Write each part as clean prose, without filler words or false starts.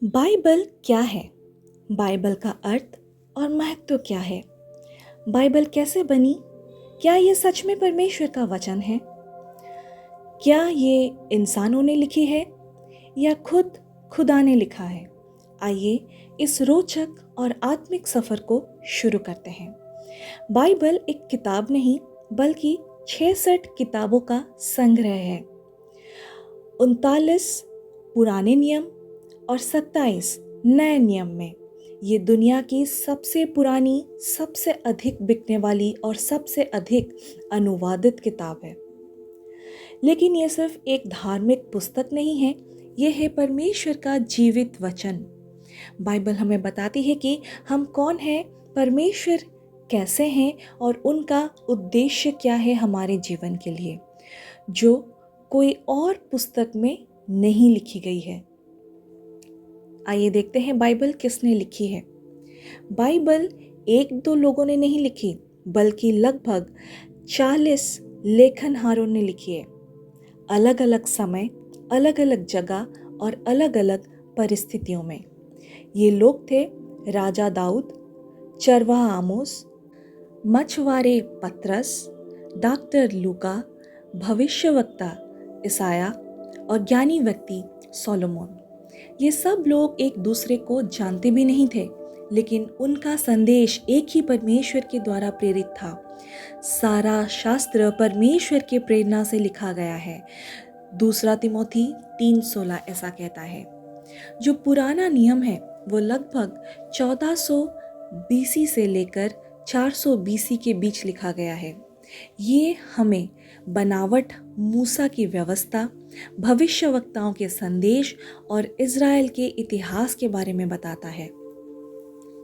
Bible क्या है? Bible का अर्थ और महत्व क्या है? बाइबल कैसे बनी? क्या ये सच में परमेश्वर का वचन है? क्या ये इंसानों ने लिखी है या खुद खुदा ने लिखा है? आइए इस रोचक और आत्मिक सफर को शुरू करते हैं। बाइबल एक किताब नहीं बल्कि 66 किताबों का संग्रह है। 39 पुराने नियम और 27 नए नियम में ये दुनिया की सबसे पुरानी, सबसे अधिक बिकने वाली और सबसे अधिक अनुवादित किताब है। लेकिन ये सिर्फ एक धार्मिक पुस्तक नहीं है, ये है परमेश्वर का जीवित वचन। बाइबल हमें बताती है कि हम कौन हैं, परमेश्वर कैसे हैं और उनका उद्देश्य क्या है हमारे जीवन के लिए, जो कोई और पुस्तक में नहीं लिखी गई है। आइए देखते हैं बाइबल किसने लिखी है। बाइबल एक दो लोगों ने नहीं लिखी, बल्कि लगभग 40 लेखनहारों ने लिखी है। अलग अलग समय, अलग अलग जगह और अलग अलग परिस्थितियों में। ये लोग थे राजा दाऊद, चरवाहा आमोस, मछुआरे पतरस, डॉक्टर लूका, भविष्यवक्ता इसाया और ज्ञानी व्यक्ति सोलोमन। ये सब लोग एक दूसरे को जानते भी नहीं थे, लेकिन उनका संदेश एक ही परमेश्वर के द्वारा प्रेरित था। सारा शास्त्र परमेश्वर के प्रेरणा से लिखा गया है। दूसरा तिमोथी 3:16 ऐसा कहता है। जो पुराना नियम है वो लगभग 1400 बीसी से लेकर 400 बीसी के बीच लिखा गया है। ये हमें बनावट, मूसा की व्यवस्था, भविष्यवक्ताओं के संदेश और इज़राइल के इतिहास के बारे में बताता है।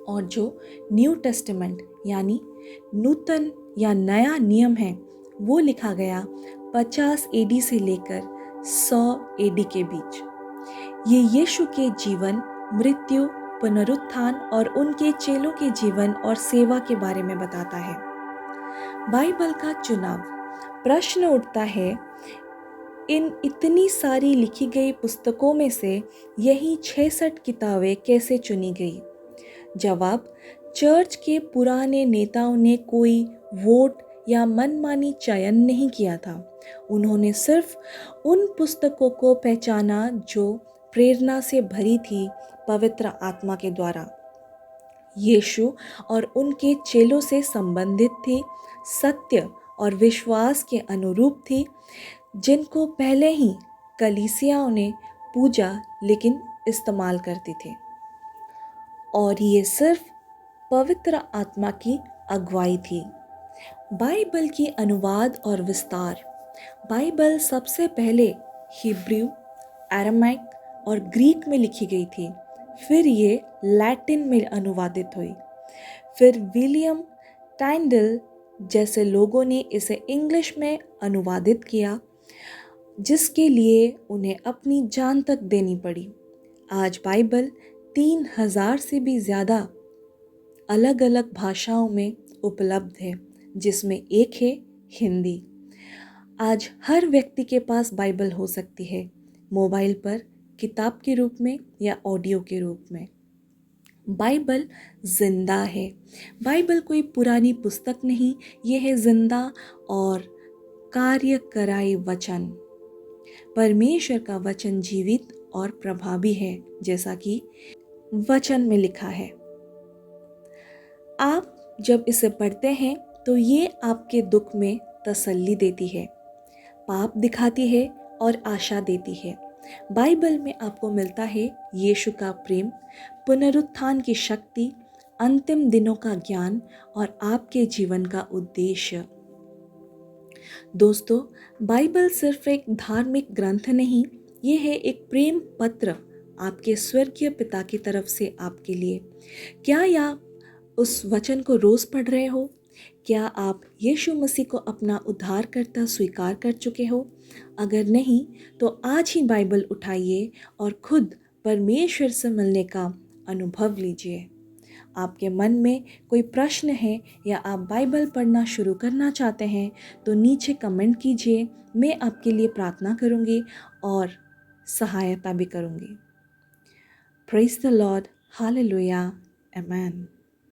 और जो न्यू टेस्टामेंट यानी नूतन या नया नियम है वो लिखा गया 50 एडी से लेकर 100 एडी के बीच। ये यीशु के जीवन, मृत्यु, पुनरुत्थान और उनके चेलों के जीवन और सेवा के बारे में बताता है। बाइबल का चुनाव। प्रश्न उठता है, इन इतनी सारी लिखी गई पुस्तकों में से यही 66 किताबें कैसे चुनी गई? जवाब, चर्च के पुराने नेताओं ने कोई वोट या मनमानी चयन नहीं किया था। उन्होंने सिर्फ उन पुस्तकों को पहचाना जो प्रेरणा से भरी थी, पवित्र आत्मा के द्वारा, यीशु और उनके चेलों से संबंधित थी, सत्य और विश्वास के अनुरूप थी, जिनको पहले ही कलीसियाओं ने पूजा लेकिन इस्तेमाल करती थी। और ये सिर्फ पवित्र आत्मा की अगुवाई थी। बाइबल की अनुवाद और विस्तार। बाइबल सबसे पहले हिब्रू, अरामाइक और ग्रीक में लिखी गई थी। फिर ये लैटिन में अनुवादित हुई। फिर विलियम टाइंडल जैसे लोगों ने इसे इंग्लिश में अनुवादित किया, जिसके लिए उन्हें अपनी जान तक देनी पड़ी। आज बाइबल 3000 से भी ज़्यादा अलग अलग भाषाओं में उपलब्ध है, जिसमें एक है हिंदी। आज हर व्यक्ति के पास बाइबल हो सकती है, मोबाइल पर, किताब के रूप में या ऑडियो के रूप में। बाइबल जिंदा है। बाइबल कोई पुरानी पुस्तक नहीं, ये है जिंदा और कार्य कराई वचन। परमेश्वर का वचन जीवित और प्रभावी है, जैसा कि वचन में लिखा है। आप जब इसे पढ़ते हैं तो ये आपके दुख में तसल्ली देती है, पाप दिखाती है और आशा देती है। बाइबल में आपको मिलता है यीशु का प्रेम, पुनरुत्थान की शक्ति, अंतिम दिनों का ज्ञान और आपके जीवन का उद्देश्य। दोस्तों, बाइबल सिर्फ एक धार्मिक ग्रंथ नहीं, ये है एक प्रेम पत्र आपके स्वर्गीय पिता की तरफ से आपके लिए। क्या आप उस वचन को रोज़ पढ़ रहे हो? क्या आप यीशु मसीह को अपना उद्धारकर्ता स्वीकार कर चुके हो? अगर नहीं तो आज ही बाइबल उठाइए और खुद परमेश्वर से मिलने का अनुभव लीजिए। आपके मन में कोई प्रश्न है या आप बाइबल पढ़ना शुरू करना चाहते हैं तो नीचे कमेंट कीजिए। मैं आपके लिए प्रार्थना करूंगी और सहायता भी करूंगी। Praise the Lord. Hallelujah. Amen.